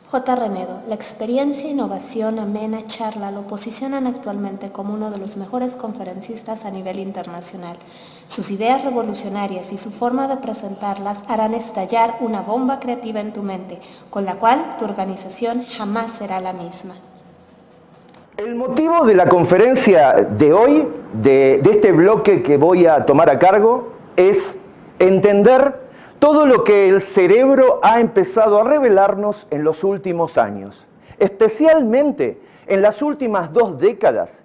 J. Renedo, la experiencia, innovación, amena, charla lo posicionan actualmente como uno de los mejores conferencistas a nivel internacional. Sus ideas revolucionarias y su forma de presentarlas harán estallar una bomba creativa en tu mente, con la cual tu organización jamás será la misma. El motivo de la conferencia de hoy, de este bloque que voy a tomar a cargo, es entender todo lo que el cerebro ha empezado a revelarnos en los últimos años. Especialmente en las últimas 2 décadas,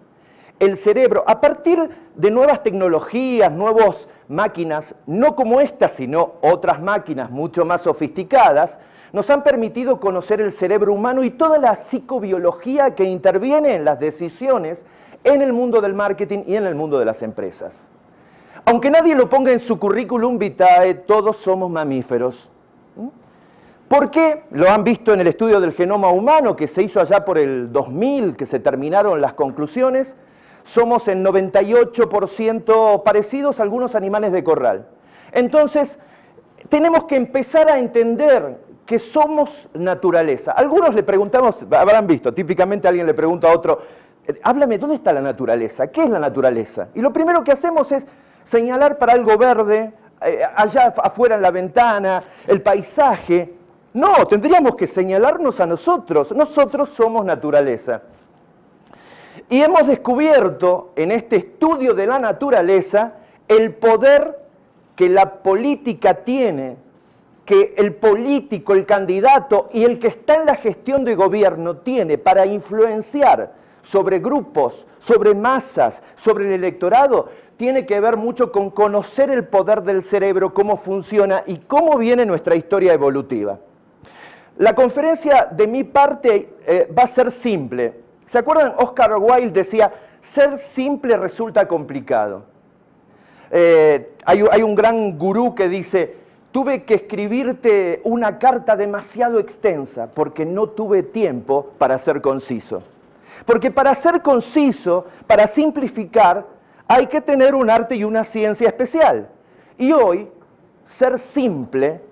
el cerebro, a partir de nuevas tecnologías, nuevas máquinas, no como estas, sino otras máquinas mucho más sofisticadas, nos han permitido conocer el cerebro humano y toda la psicobiología que interviene en las decisiones en el mundo del marketing y en el mundo de las empresas. Aunque nadie lo ponga en su currículum vitae, todos somos mamíferos. ¿Por qué? Lo han visto en el estudio del genoma humano que se hizo allá por el 2000, que se terminaron las conclusiones. Somos en 98% parecidos a algunos animales de corral. Entonces, tenemos que empezar a entender que somos naturaleza. Algunos le preguntamos, habrán visto, típicamente alguien le pregunta a otro, háblame, ¿dónde está la naturaleza? ¿Qué es la naturaleza? Y lo primero que hacemos es señalar para algo verde, allá afuera en la ventana, el paisaje. No, tendríamos que señalarnos a nosotros. Nosotros somos naturaleza. Y hemos descubierto en este estudio de la naturaleza el poder que la política tiene, que el político, el candidato y el que está en la gestión de gobierno tiene para influenciar sobre grupos, sobre masas, sobre el electorado, tiene que ver mucho con conocer el poder del cerebro, cómo funciona y cómo viene nuestra historia evolutiva. La conferencia de mi parte va a ser simple. ¿Se acuerdan? Oscar Wilde decía, ser simple resulta complicado. Hay un gran gurú que dice, tuve que escribirte una carta demasiado extensa porque no tuve tiempo para ser conciso. Porque para ser conciso, para simplificar, hay que tener un arte y una ciencia especial. Y hoy, ser simple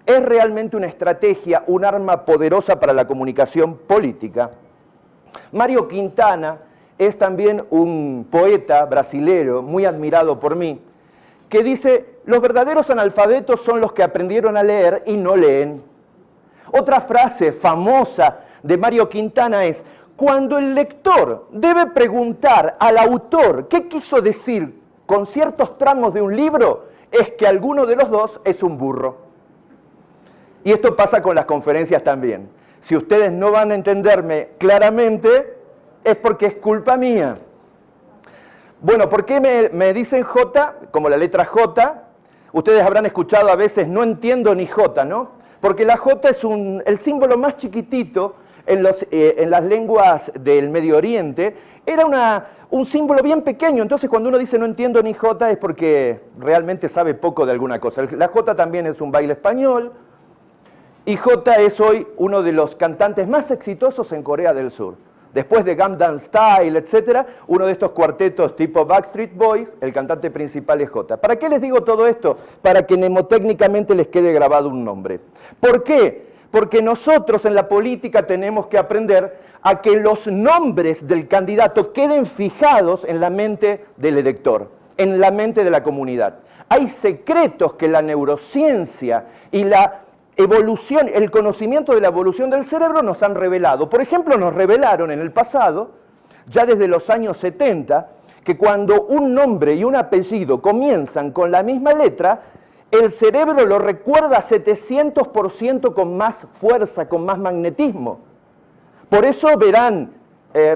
es realmente una estrategia, un arma poderosa para la comunicación política. Mario Quintana es también un poeta brasilero, muy admirado por mí, que dice, los verdaderos analfabetos son los que aprendieron a leer y no leen. Otra frase famosa de Mario Quintana es, cuando el lector debe preguntar al autor qué quiso decir con ciertos tramos de un libro, es que alguno de los dos es un burro. Y esto pasa con las conferencias también. Si ustedes no van a entenderme claramente, es porque es culpa mía. Bueno, ¿por qué me dicen J, como la letra J? Ustedes habrán escuchado a veces, no entiendo ni J, ¿no? Porque la J es el símbolo más chiquitito en las lenguas del Medio Oriente. Era un símbolo bien pequeño, entonces cuando uno dice no entiendo ni J es porque realmente sabe poco de alguna cosa. La J también es un baile español, y J es hoy uno de los cantantes más exitosos en Corea del Sur. Después de Gangnam Style, etc., uno de estos cuartetos tipo Backstreet Boys, el cantante principal es J. ¿Para qué les digo todo esto? Para que mnemotécnicamente les quede grabado un nombre. ¿Por qué? Porque nosotros en la política tenemos que aprender a que los nombres del candidato queden fijados en la mente del elector, en la mente de la comunidad. Hay secretos que la neurociencia y la evolución, el conocimiento de la evolución del cerebro nos han revelado. Por ejemplo, nos revelaron en el pasado, ya desde los años 70, que cuando un nombre y un apellido comienzan con la misma letra, el cerebro lo recuerda 700% con más fuerza, con más magnetismo. Por eso verán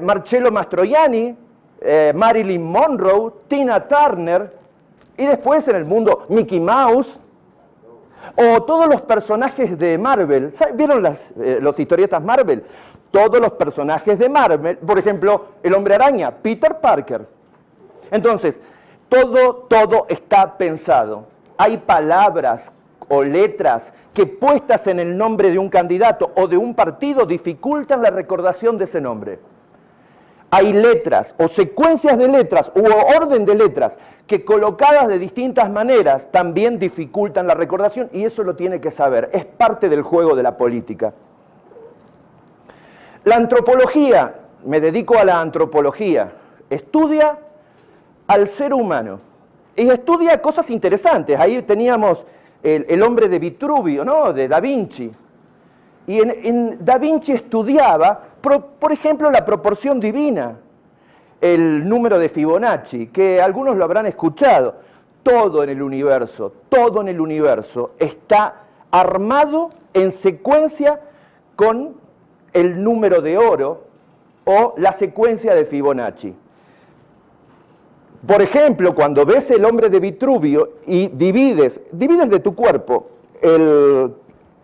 Marcello Mastroianni, Marilyn Monroe, Tina Turner, y después en el mundo Mickey Mouse, o todos los personajes de Marvel. ¿Vieron los historietas Marvel? Todos los personajes de Marvel, por ejemplo, el Hombre Araña, Peter Parker. Entonces, todo está pensado. Hay palabras o letras que puestas en el nombre de un candidato o de un partido dificultan la recordación de ese nombre. Hay letras o secuencias de letras u orden de letras que colocadas de distintas maneras también dificultan la recordación y eso lo tiene que saber. Es parte del juego de la política. La antropología, me dedico a la antropología, estudia al ser humano y estudia cosas interesantes. Ahí teníamos el hombre de Vitruvio, ¿no? De Da Vinci. Y en Da Vinci estudiaba, por ejemplo, la proporción divina, el número de Fibonacci, que algunos lo habrán escuchado. Todo en el universo está armado en secuencia con el número de oro o la secuencia de Fibonacci. Por ejemplo, cuando ves el hombre de Vitruvio y divides de tu cuerpo el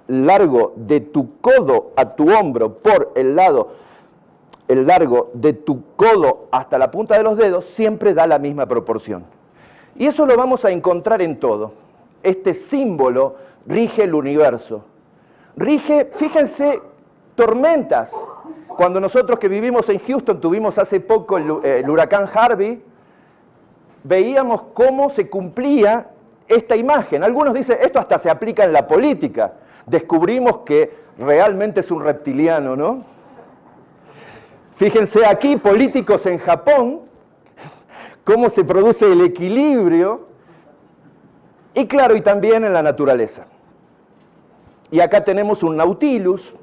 largo de tu codo a tu hombro por el largo de tu codo hasta la punta de los dedos, siempre da la misma proporción. Y eso lo vamos a encontrar en todo. Este símbolo rige el universo. Rige, fíjense, tormentas. Cuando nosotros que vivimos en Houston tuvimos hace poco el huracán Harvey, veíamos cómo se cumplía esta imagen. Algunos dicen, esto hasta se aplica en la política. Descubrimos que realmente es un reptiliano, ¿no? Fíjense aquí, políticos en Japón, cómo se produce el equilibrio, y claro, y también en la naturaleza. Y acá tenemos un Nautilus,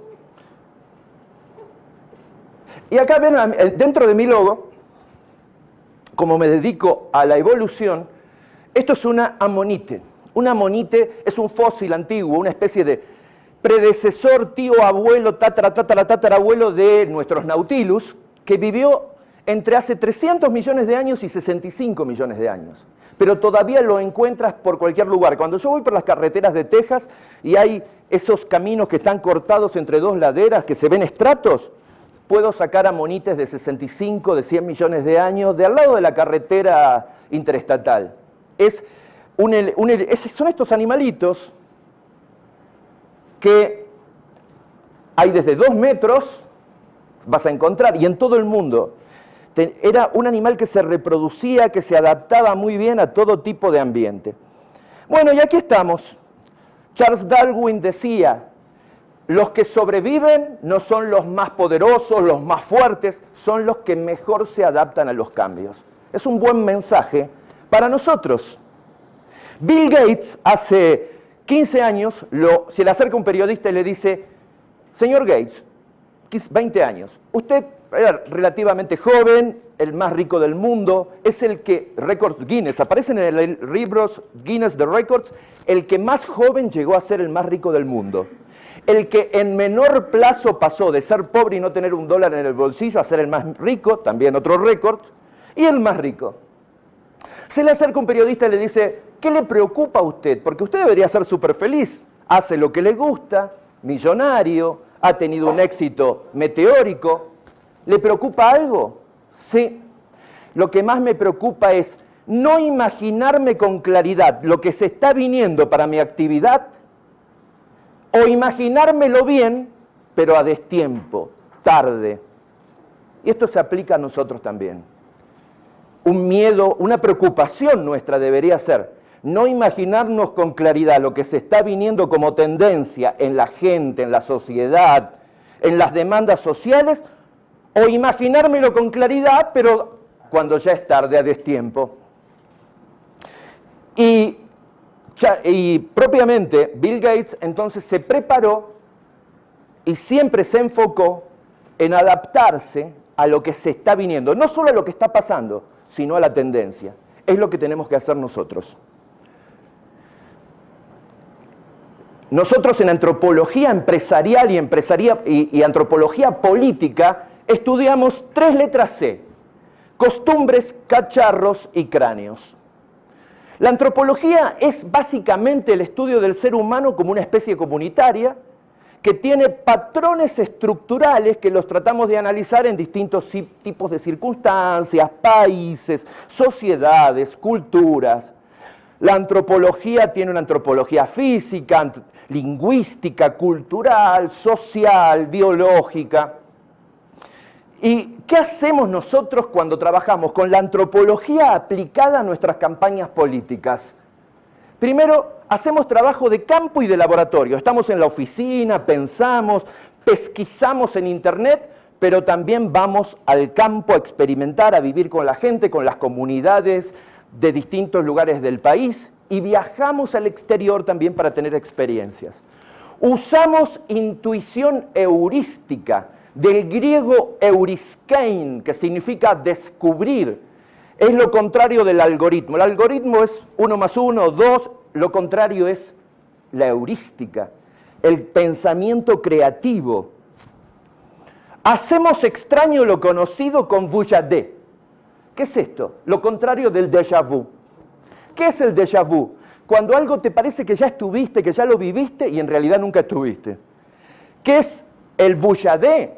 y acá ven, dentro de mi logo, como me dedico a la evolución, esto es una amonite. Una amonite es un fósil antiguo, una especie de predecesor, tío, abuelo, tatarabuelo de nuestros Nautilus, que vivió entre hace 300 millones de años y 65 millones de años. Pero todavía lo encuentras por cualquier lugar. Cuando yo voy por las carreteras de Texas y hay esos caminos que están cortados entre dos laderas, que se ven estratos, puedo sacar amonites de 65, de 100 millones de años, de al lado de la carretera interestatal. Son estos animalitos que hay desde 2 metros, vas a encontrar, y en todo el mundo. Era un animal que se reproducía, que se adaptaba muy bien a todo tipo de ambiente. Bueno, y aquí estamos. Charles Darwin decía, los que sobreviven no son los más poderosos, los más fuertes, son los que mejor se adaptan a los cambios. Es un buen mensaje para nosotros. Bill Gates hace 15 años se le acerca un periodista y le dice, señor Gates, 20 años, usted era relativamente joven, el más rico del mundo, es el que, récords Guinness, aparecen en el libro Guinness de Records, el que más joven llegó a ser el más rico del mundo. El que en menor plazo pasó de ser pobre y no tener un dólar en el bolsillo a ser el más rico, también otro récord, y el más rico. Se le acerca un periodista y le dice, ¿qué le preocupa a usted? Porque usted debería ser súper feliz, hace lo que le gusta, millonario, ha tenido un éxito meteórico. ¿Le preocupa algo? Sí. Lo que más me preocupa es no imaginarme con claridad lo que se está viniendo para mi actividad o imaginármelo bien, pero a destiempo, tarde. Y esto se aplica a nosotros también. Un miedo, una preocupación nuestra debería ser no imaginarnos con claridad lo que se está viniendo como tendencia en la gente, en la sociedad, en las demandas sociales, o imaginármelo con claridad, pero cuando ya es tarde, a destiempo. Y propiamente Bill Gates entonces se preparó y siempre se enfocó en adaptarse a lo que se está viniendo, no solo a lo que está pasando, sino a la tendencia. Es lo que tenemos que hacer nosotros. Nosotros en antropología empresarial y antropología política estudiamos 3 letras C: costumbres, cacharros y cráneos. La antropología es básicamente el estudio del ser humano como una especie comunitaria que tiene patrones estructurales que los tratamos de analizar en distintos tipos de circunstancias, países, sociedades, culturas. La antropología tiene una antropología física, lingüística, cultural, social, biológica. ¿Y qué hacemos nosotros cuando trabajamos con la antropología aplicada a nuestras campañas políticas? Primero, hacemos trabajo de campo y de laboratorio. Estamos en la oficina, pensamos, pesquisamos en internet, pero también vamos al campo a experimentar, a vivir con la gente, con las comunidades de distintos lugares del país y viajamos al exterior también para tener experiencias. Usamos intuición heurística, del griego euriskein, que significa descubrir. Es lo contrario del algoritmo. El algoritmo es 1 más 1, 2, lo contrario es la heurística, el pensamiento creativo. Hacemos extraño lo conocido con vuja-de. ¿Qué es esto? Lo contrario del déjà vu. ¿Qué es el déjà vu? Cuando algo te parece que ya estuviste, que ya lo viviste y en realidad nunca estuviste. ¿Qué es el vuja-de?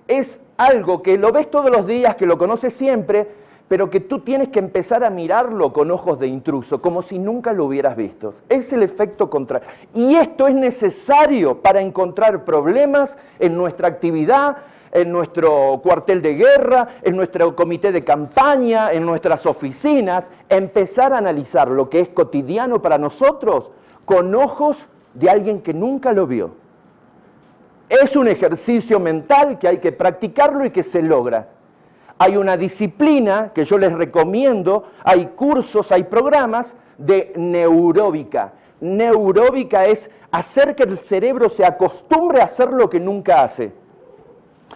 Es algo que lo ves todos los días, que lo conoces siempre, pero que tú tienes que empezar a mirarlo con ojos de intruso, como si nunca lo hubieras visto. Es el efecto contrario. Y esto es necesario para encontrar problemas en nuestra actividad, en nuestro cuartel de guerra, en nuestro comité de campaña, en nuestras oficinas, empezar a analizar lo que es cotidiano para nosotros con ojos de alguien que nunca lo vio. Es un ejercicio mental que hay que practicarlo y que se logra. Hay una disciplina que yo les recomiendo, hay cursos, hay programas de neuróbica. Neuróbica es hacer que el cerebro se acostumbre a hacer lo que nunca hace.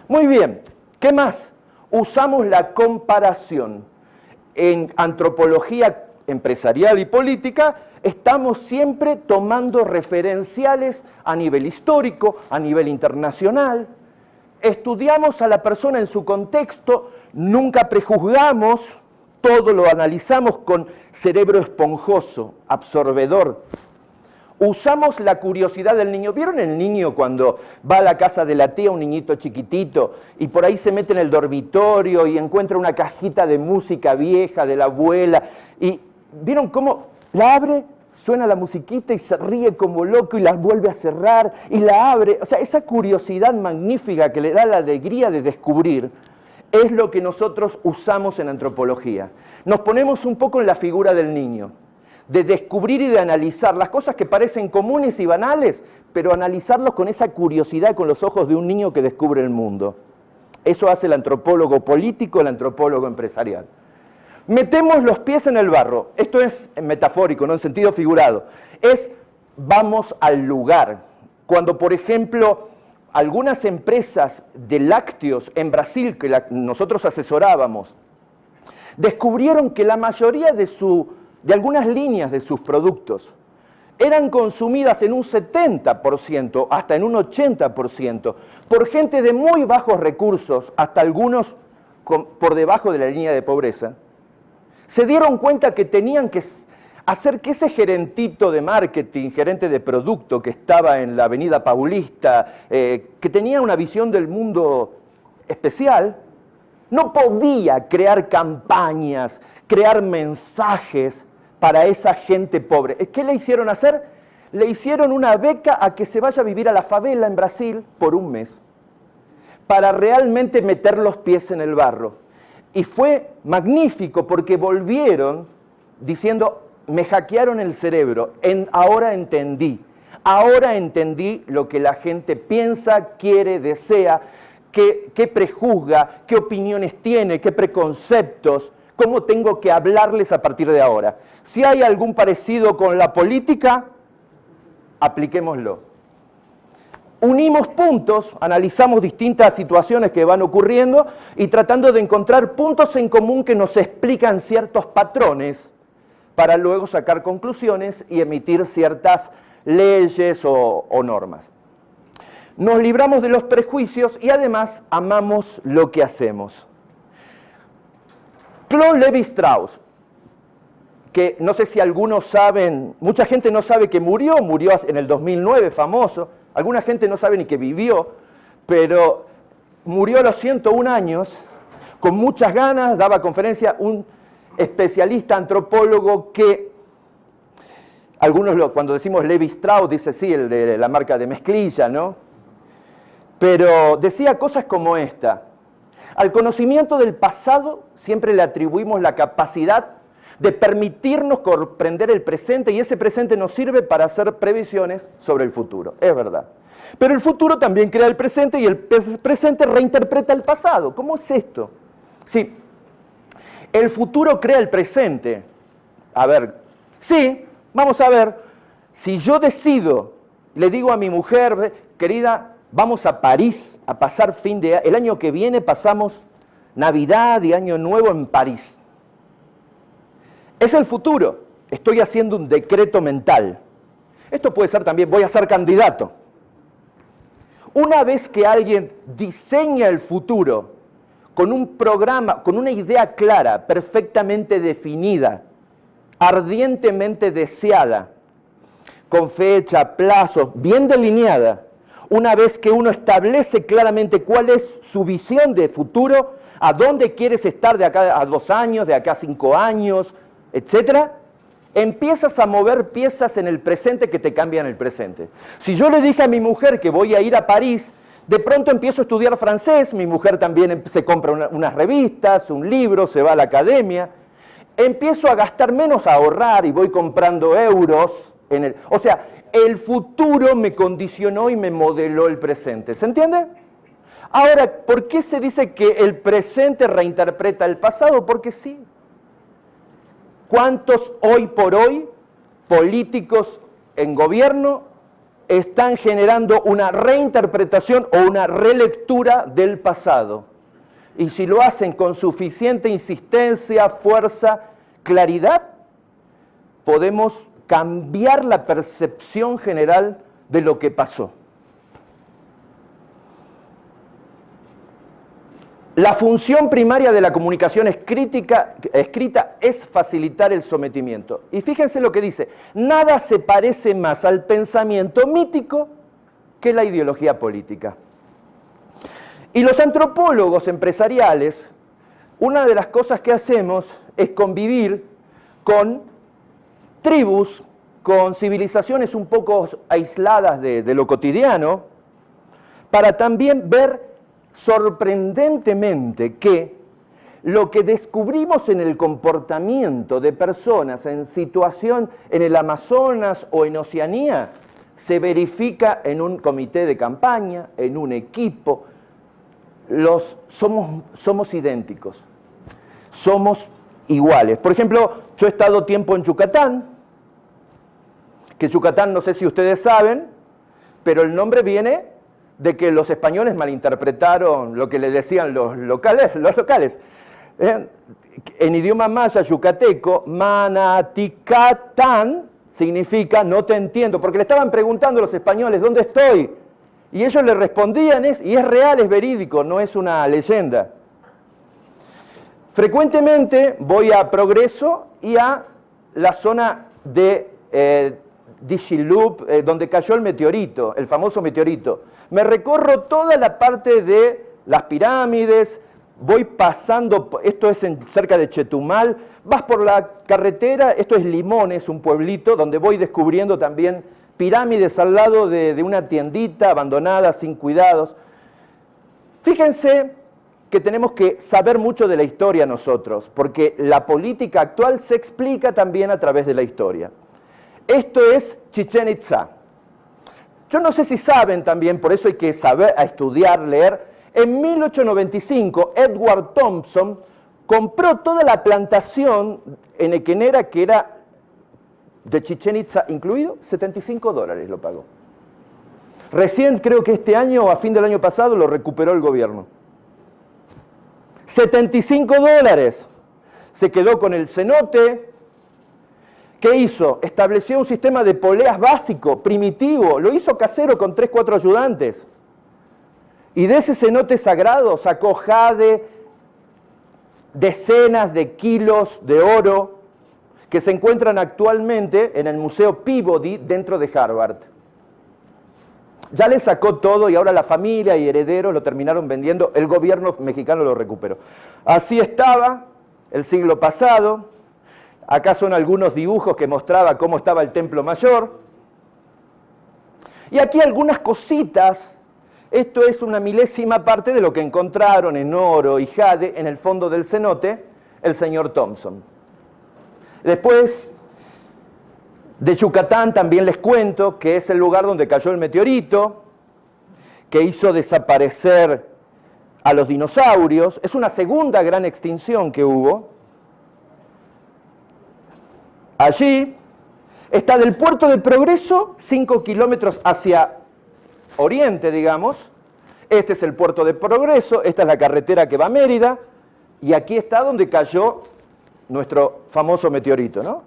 Muy bien, ¿qué más? Usamos la comparación. En antropología empresarial y política estamos siempre tomando referenciales a nivel histórico, a nivel internacional. Estudiamos a la persona en su contexto, nunca prejuzgamos, todo lo analizamos con cerebro esponjoso, absorbedor. Usamos la curiosidad del niño. ¿Vieron el niño cuando va a la casa de la tía, un niñito chiquitito, y por ahí se mete en el dormitorio y encuentra una cajita de música vieja de la abuela? ¿Y vieron cómo la abre, suena la musiquita y se ríe como loco y la vuelve a cerrar y la abre? O sea, esa curiosidad magnífica que le da la alegría de descubrir es lo que nosotros usamos en antropología. Nos ponemos un poco en la figura del niño, de descubrir y de analizar las cosas que parecen comunes y banales, pero analizarlos con esa curiosidad, con los ojos de un niño que descubre el mundo. Eso hace el antropólogo político, el antropólogo empresarial. Metemos los pies en el barro. Esto es metafórico, no en sentido figurado. Es vamos al lugar. Cuando, por ejemplo, algunas empresas de lácteos en Brasil, que nosotros asesorábamos, descubrieron que la mayoría de algunas líneas de sus productos eran consumidas en un 70%, hasta en un 80%, por gente de muy bajos recursos, hasta algunos por debajo de la línea de pobreza. Se dieron cuenta que tenían que hacer que ese gerentito de marketing, gerente de producto que estaba en la Avenida Paulista, que tenía una visión del mundo especial, no podía crear campañas, crear mensajes para esa gente pobre. ¿Qué le hicieron hacer? Le hicieron una beca a que se vaya a vivir a la favela en Brasil por un mes, para realmente meter los pies en el barro. Y fue magnífico porque volvieron diciendo, me hackearon el cerebro, ahora entendí lo que la gente piensa, quiere, desea, qué prejuzga, qué opiniones tiene, qué preconceptos, cómo tengo que hablarles a partir de ahora. Si hay algún parecido con la política, apliquémoslo. Unimos puntos, analizamos distintas situaciones que van ocurriendo y tratando de encontrar puntos en común que nos explican ciertos patrones para luego sacar conclusiones y emitir ciertas leyes o normas. Nos libramos de los prejuicios y además amamos lo que hacemos. Claude Lévi-Strauss, que no sé si algunos saben, mucha gente no sabe que murió en el 2009, famoso. Alguna gente no sabe ni que vivió, pero murió a los 101 años, con muchas ganas, daba conferencia, un especialista antropólogo que, algunos cuando decimos Lévi-Strauss, dice sí, el de la marca de mezclilla, ¿no? Pero decía cosas como esta: al conocimiento del pasado siempre le atribuimos la capacidad de permitirnos comprender el presente, y ese presente nos sirve para hacer previsiones sobre el futuro, es verdad. Pero el futuro también crea el presente y el presente reinterpreta el pasado. ¿Cómo es esto? Sí, el futuro crea el presente. A ver, sí, vamos a ver, si yo decido, le digo a mi mujer, querida, vamos a París a pasar fin de año, el año que viene pasamos Navidad y Año Nuevo en París. Es el futuro, estoy haciendo un decreto mental. Esto puede ser también, voy a ser candidato. Una vez que alguien diseña el futuro con un programa, con una idea clara, perfectamente definida, ardientemente deseada, con fecha, plazo, bien delineada, una vez que uno establece claramente cuál es su visión de futuro, a dónde quieres estar de acá a 2 años, de acá a 5 años, etc., empiezas a mover piezas en el presente que te cambian el presente. Si yo le dije a mi mujer que voy a ir a París, de pronto empiezo a estudiar francés, mi mujer también se compra unas revistas, un libro, se va a la academia, empiezo a gastar menos, a ahorrar y voy comprando euros. O sea, el futuro me condicionó y me modeló el presente. ¿Se entiende? Ahora, ¿por qué se dice que el presente reinterpreta el pasado? Porque sí. ¿Cuántos hoy por hoy políticos en gobierno están generando una reinterpretación o una relectura del pasado? Y si lo hacen con suficiente insistencia, fuerza, claridad, podemos cambiar la percepción general de lo que pasó. La función primaria de la comunicación escrita es facilitar el sometimiento. Y fíjense lo que dice, nada se parece más al pensamiento mítico que la ideología política. Y los antropólogos empresariales, una de las cosas que hacemos es convivir con tribus, con civilizaciones un poco aisladas de lo cotidiano, para también ver sorprendentemente que lo que descubrimos en el comportamiento de personas en situación en el Amazonas o en Oceanía se verifica en un comité de campaña, en un equipo. Somos idénticos, somos iguales. Por ejemplo, yo he estado tiempo en Yucatán, que Yucatán, no sé si ustedes saben, pero el nombre viene de que los españoles malinterpretaron lo que le decían los locales. En idioma maya yucateco, Manaticatán significa no te entiendo, porque le estaban preguntando a los españoles, ¿dónde estoy? Y ellos le respondían, y es real, es verídico, no es una leyenda. Frecuentemente voy a Progreso y a la zona de Dixilub, donde cayó el meteorito, el famoso meteorito. Me recorro toda la parte de las pirámides, voy pasando, esto es cerca de Chetumal, vas por la carretera, esto es Limones, un pueblito, donde voy descubriendo también pirámides al lado de una tiendita abandonada, sin cuidados. Fíjense que tenemos que saber mucho de la historia nosotros, porque la política actual se explica también a través de la historia. Esto es Chichén Itzá. Yo no sé si saben también, por eso hay que saber, a estudiar, leer. En 1895, Edward Thompson compró toda la plantación enequenera que era de Chichén Itzá incluido, $75 lo pagó. Recién, creo que este año o a fin del año pasado, lo recuperó el gobierno. $75. Se quedó con el cenote. ¿Qué hizo? Estableció un sistema de poleas básico, primitivo, lo hizo casero con 3, 4 ayudantes. Y de ese cenote sagrado sacó jade, decenas de kilos de oro que se encuentran actualmente en el Museo Peabody dentro de Harvard. Ya le sacó todo y ahora la familia y herederos lo terminaron vendiendo, el gobierno mexicano lo recuperó. Así estaba el siglo pasado. Acá son algunos dibujos que mostraba cómo estaba el Templo Mayor. Y aquí algunas cositas. Esto es una milésima parte de lo que encontraron en oro y jade en el fondo del cenote el señor Thompson. Después de Yucatán también les cuento que es el lugar donde cayó el meteorito, que hizo desaparecer a los dinosaurios. Es una segunda gran extinción que hubo. Allí está del Puerto del Progreso, 5 kilómetros hacia oriente, digamos. Este es el Puerto de Progreso, esta es la carretera que va a Mérida, y aquí está donde cayó nuestro famoso meteorito, ¿no?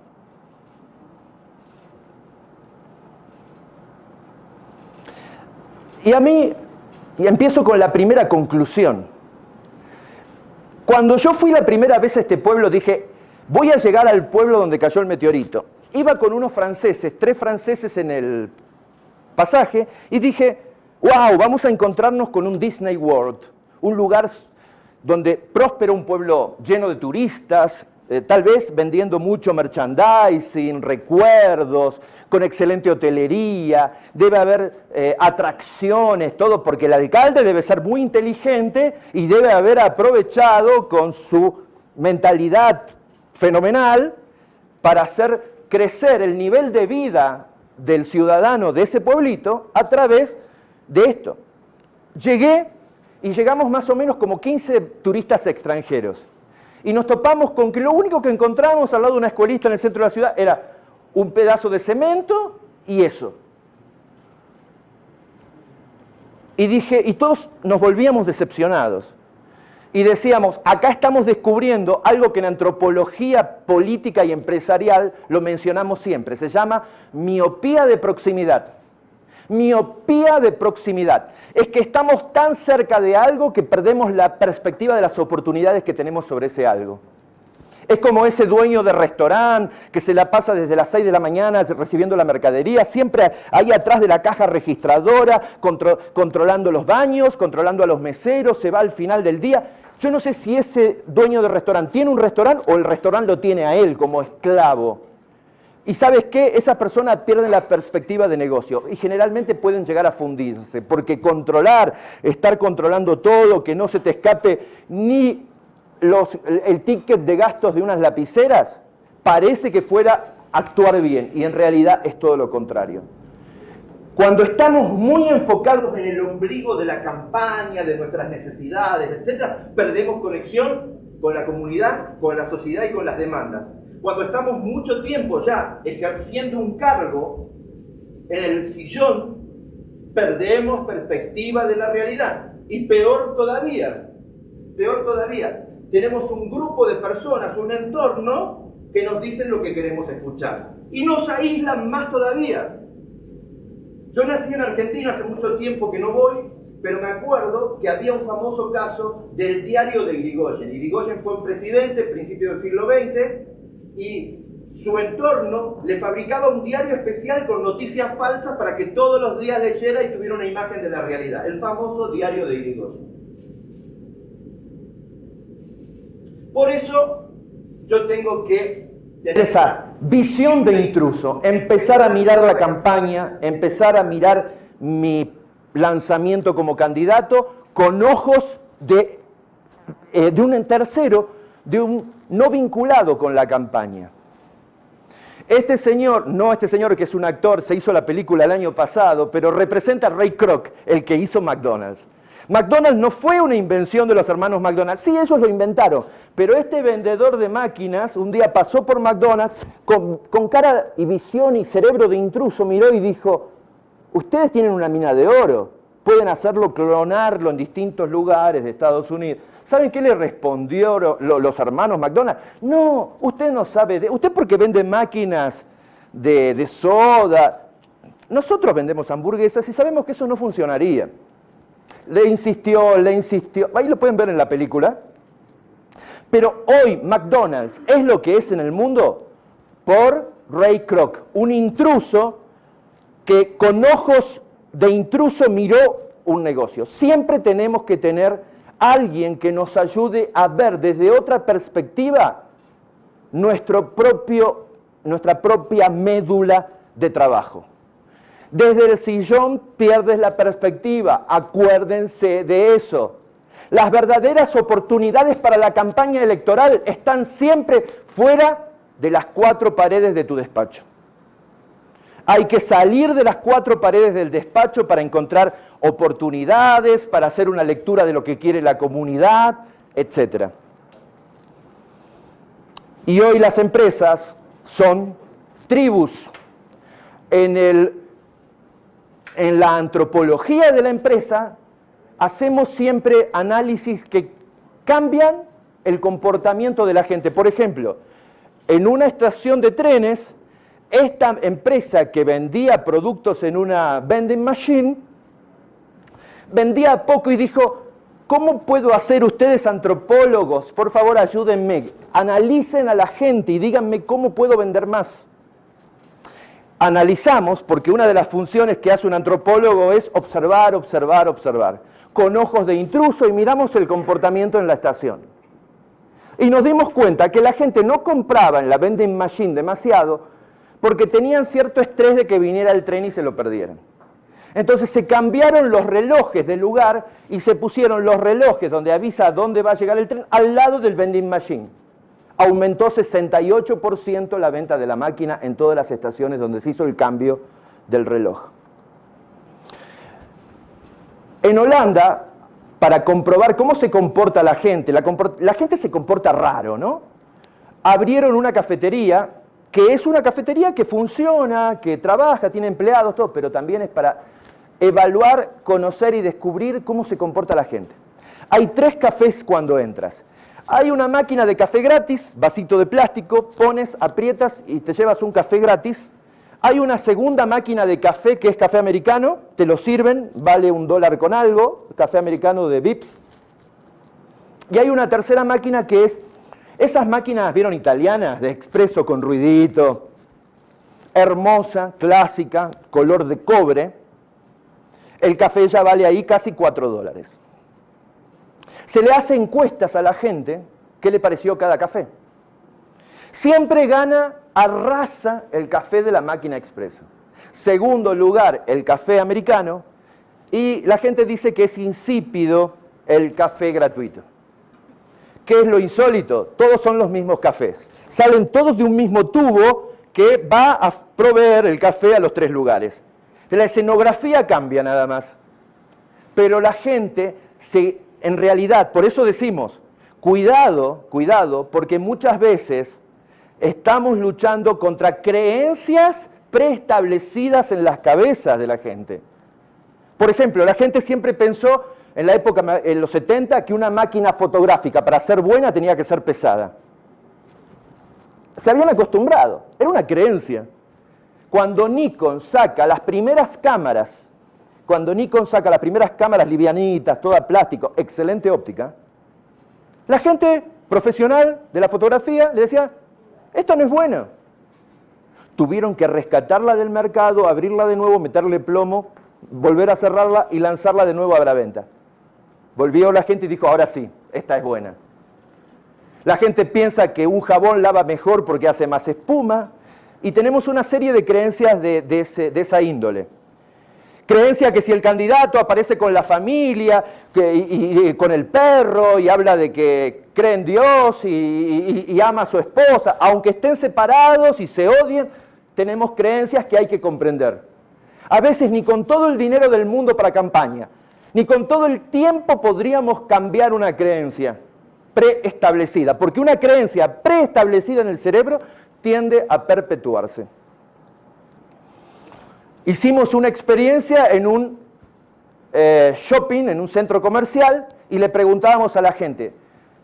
Y empiezo con la primera conclusión. Cuando yo fui la primera vez a este pueblo, dije, voy a llegar al pueblo donde cayó el meteorito. Iba con unos franceses, 3 franceses en el pasaje, y dije, wow, vamos a encontrarnos con un Disney World, un lugar donde próspera un pueblo lleno de turistas, tal vez vendiendo mucho merchandising, recuerdos, con excelente hotelería, debe haber atracciones, todo, porque el alcalde debe ser muy inteligente y debe haber aprovechado con su mentalidad fenomenal para hacer crecer el nivel de vida del ciudadano de ese pueblito a través de esto. Llegué y llegamos más o menos como 15 turistas extranjeros. Y nos topamos con que lo único que encontramos al lado de una escuelita en el centro de la ciudad era un pedazo de cemento y eso. Y todos nos volvíamos decepcionados. Y decíamos, acá estamos descubriendo algo que en antropología política y empresarial lo mencionamos siempre. Se llama miopía de proximidad. Miopía de proximidad. Es que estamos tan cerca de algo que perdemos la perspectiva de las oportunidades que tenemos sobre ese algo. Es como ese dueño de restaurante que se la pasa desde las 6 de la mañana recibiendo la mercadería, siempre ahí atrás de la caja registradora, controlando los baños, controlando a los meseros, se va al final del día. Yo no sé si ese dueño de restaurante tiene un restaurante o el restaurante lo tiene a él como esclavo. Y ¿sabes qué? Esas personas pierden la perspectiva de negocio y generalmente pueden llegar a fundirse, porque estar controlando todo, que no se te escape ni el ticket de gastos de unas lapiceras, parece que fuera actuar bien y en realidad es todo lo contrario. Cuando estamos muy enfocados en el ombligo de la campaña, de nuestras necesidades, etc., perdemos conexión con la comunidad, con la sociedad y con las demandas. Cuando estamos mucho tiempo ya ejerciendo un cargo en el sillón, perdemos perspectiva de la realidad. Y peor todavía, tenemos un grupo de personas, un entorno que nos dicen lo que queremos escuchar. Y nos aíslan más todavía. Yo nací en Argentina, hace mucho tiempo que no voy, pero me acuerdo que había un famoso caso del diario de Irigoyen. Irigoyen fue un presidente a principios del siglo XX y su entorno le fabricaba un diario especial con noticias falsas para que todos los días leyera y tuviera una imagen de la realidad. El famoso diario de Irigoyen. Por eso yo tengo que tener esa visión de intruso, empezar a mirar la campaña, empezar a mirar mi lanzamiento como candidato con ojos de un tercero, de un no vinculado con la campaña. Este señor que es un actor, se hizo la película el año pasado, pero representa a Ray Kroc, el que hizo McDonald's. McDonald's no fue una invención de los hermanos McDonald's, sí, ellos lo inventaron, pero este vendedor de máquinas un día pasó por McDonald's con cara y visión y cerebro de intruso, miró y dijo, ustedes tienen una mina de oro, pueden hacerlo, clonarlo en distintos lugares de Estados Unidos. ¿Saben qué le respondió los hermanos McDonald's? No, usted no sabe, usted porque vende máquinas de soda, nosotros vendemos hamburguesas y sabemos que eso no funcionaría. Le insistió, ahí lo pueden ver en la película. Pero hoy McDonald's es lo que es en el mundo por Ray Kroc, un intruso que con ojos de intruso miró un negocio. Siempre tenemos que tener alguien que nos ayude a ver desde otra perspectiva nuestra propia médula de trabajo. Desde el sillón pierdes la perspectiva, acuérdense de eso. Las verdaderas oportunidades para la campaña electoral están siempre fuera de las 4 paredes de tu despacho. Hay que salir de las 4 paredes del despacho para encontrar oportunidades, para hacer una lectura de lo que quiere la comunidad, etc. Y hoy las empresas son tribus. En la antropología de la empresa hacemos siempre análisis que cambian el comportamiento de la gente. Por ejemplo, en una estación de trenes, esta empresa que vendía productos en una vending machine, vendía poco y dijo, ¿cómo puedo hacer ustedes antropólogos? Por favor, ayúdenme, analicen a la gente y díganme cómo puedo vender más. Analizamos, porque una de las funciones que hace un antropólogo es observar, observar, observar, con ojos de intruso y miramos el comportamiento en la estación. Y nos dimos cuenta que la gente no compraba en la vending machine demasiado porque tenían cierto estrés de que viniera el tren y se lo perdieran. Entonces se cambiaron los relojes del lugar y se pusieron los relojes donde avisa a dónde va a llegar el tren al lado del vending machine. Aumentó 68% la venta de la máquina en todas las estaciones donde se hizo el cambio del reloj. En Holanda, para comprobar cómo se comporta la gente se comporta raro, ¿no? Abrieron una cafetería, que es una cafetería que funciona, que trabaja, tiene empleados, todo, pero también es para evaluar, conocer y descubrir cómo se comporta la gente. Hay 3 cafés cuando entras. Hay una máquina de café gratis, vasito de plástico, pones, aprietas y te llevas un café gratis. Hay una segunda máquina de café que es café americano, te lo sirven, vale $1 con algo, café americano de Vips. Y hay una tercera máquina que es, esas máquinas, ¿vieron? Italianas, de expreso con ruidito, hermosa, clásica, color de cobre. El café ya vale ahí casi $4. Se le hace encuestas a la gente, ¿qué le pareció cada café? Siempre gana, arrasa el café de la máquina expreso. Segundo lugar, el café americano. Y la gente dice que es insípido el café gratuito. ¿Qué es lo insólito? Todos son los mismos cafés. Salen todos de un mismo tubo que va a proveer el café a los 3 lugares. La escenografía cambia nada más. Pero la gente en realidad, por eso decimos, cuidado, cuidado, porque muchas veces estamos luchando contra creencias preestablecidas en las cabezas de la gente. Por ejemplo, la gente siempre pensó, en la época, en los 70, que una máquina fotográfica para ser buena tenía que ser pesada. Se habían acostumbrado, era una creencia. Cuando Nikon saca las primeras cámaras, livianitas, toda plástico, excelente óptica, la gente profesional de la fotografía le decía, esto no es bueno. Tuvieron que rescatarla del mercado, abrirla de nuevo, meterle plomo, volver a cerrarla y lanzarla de nuevo a la venta. Volvió la gente y dijo, ahora sí, esta es buena. La gente piensa que un jabón lava mejor porque hace más espuma, y tenemos una serie de creencias de esa índole. Creencia que si el candidato aparece con la familia y con el perro y habla de que cree en Dios y ama a su esposa, aunque estén separados y se odien, tenemos creencias que hay que comprender. A veces ni con todo el dinero del mundo para campaña, ni con todo el tiempo podríamos cambiar una creencia preestablecida, porque una creencia preestablecida en el cerebro tiende a perpetuarse. Hicimos una experiencia en un shopping, en un centro comercial, y le preguntábamos a la gente,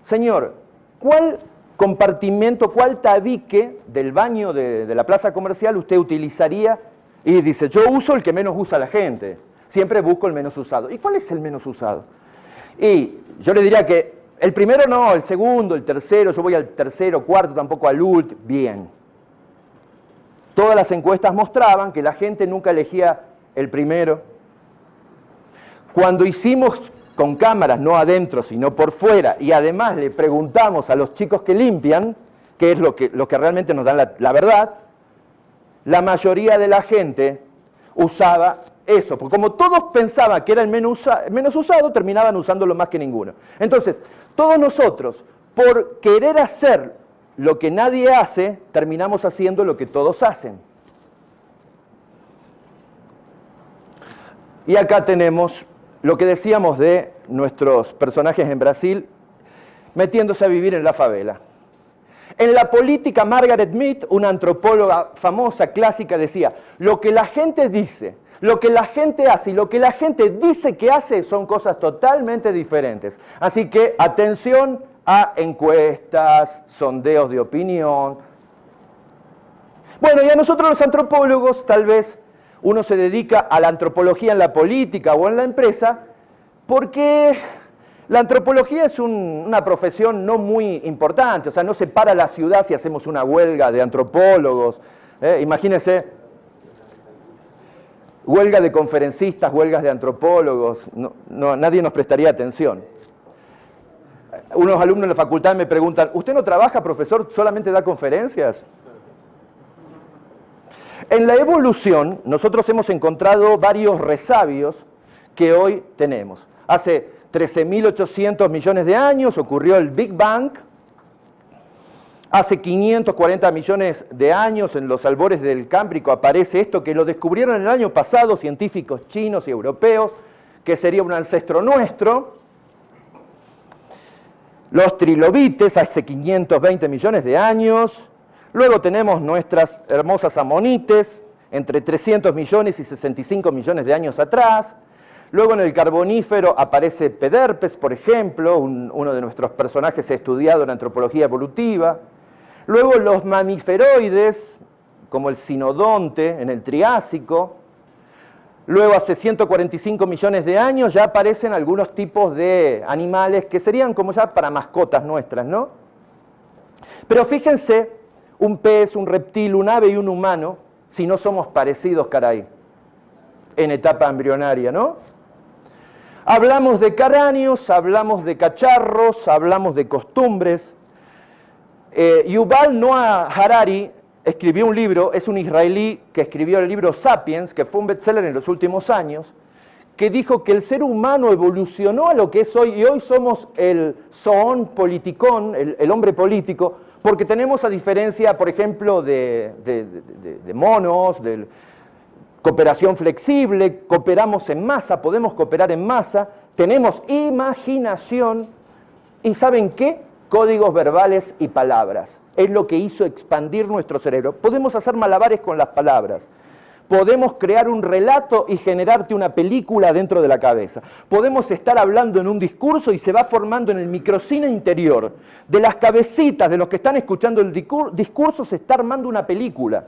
señor, ¿cuál compartimento, cuál tabique del baño de la plaza comercial usted utilizaría? Y dice, yo uso el que menos usa la gente, siempre busco el menos usado. ¿Y cuál es el menos usado? Y yo le diría que el primero no, el segundo, el tercero, yo voy al tercero, cuarto, tampoco al último, bien. Todas las encuestas mostraban que la gente nunca elegía el primero. Cuando hicimos con cámaras, no adentro, sino por fuera, y además le preguntamos a los chicos que limpian, que es lo que realmente nos dan la verdad, la mayoría de la gente usaba eso, porque como todos pensaban que era el menos usado, terminaban usándolo más que ninguno. Entonces, todos nosotros, por querer hacer lo que nadie hace, terminamos haciendo lo que todos hacen. Y acá tenemos lo que decíamos de nuestros personajes en Brasil metiéndose a vivir en la favela. En la política, Margaret Mead, una antropóloga famosa, clásica, decía, lo que la gente dice, lo que la gente hace y lo que la gente dice que hace son cosas totalmente diferentes. Así que atención a encuestas, sondeos de opinión. Bueno, y a nosotros los antropólogos, tal vez uno se dedica a la antropología en la política o en la empresa, porque la antropología es una profesión no muy importante, o sea, no se para la ciudad si hacemos una huelga de antropólogos. Imagínense, huelga de conferencistas, huelgas de antropólogos, nadie nos prestaría atención. Unos alumnos de la facultad me preguntan, ¿usted no trabaja, profesor, solamente da conferencias? En la evolución, nosotros hemos encontrado varios resabios que hoy tenemos. Hace 13.800 millones de años ocurrió el Big Bang. Hace 540 millones de años, en los albores del Cámbrico, aparece esto que lo descubrieron el año pasado científicos chinos y europeos, que sería un ancestro nuestro. Los trilobites, hace 520 millones de años. Luego tenemos nuestras hermosas amonites, entre 300 millones y 65 millones de años atrás. Luego en el Carbonífero aparece Pederpes, por ejemplo, uno de nuestros personajes estudiado en antropología evolutiva. Luego los mamiferoides, como el Sinodonte en el Triásico. Luego hace 145 millones de años ya aparecen algunos tipos de animales que serían como ya para mascotas nuestras, ¿no? Pero fíjense, un pez, un reptil, un ave y un humano, si no somos parecidos, caray, en etapa embrionaria, ¿no? Hablamos de cráneos, hablamos de cacharros, hablamos de costumbres. Yuval Noah Harari escribió un libro, es un israelí que escribió el libro Sapiens, que fue un bestseller en los últimos años, que dijo que el ser humano evolucionó a lo que es hoy, y hoy somos el zoon politicón, el hombre político, porque tenemos, a diferencia, por ejemplo, de monos, de cooperación flexible, cooperamos en masa, podemos cooperar en masa, tenemos imaginación y ¿saben qué? Códigos verbales y palabras. Es lo que hizo expandir nuestro cerebro. Podemos hacer malabares con las palabras. Podemos crear un relato y generarte una película dentro de la cabeza. Podemos estar hablando en un discurso y se va formando en el microcine interior. De las cabecitas de los que están escuchando el discurso se está armando una película.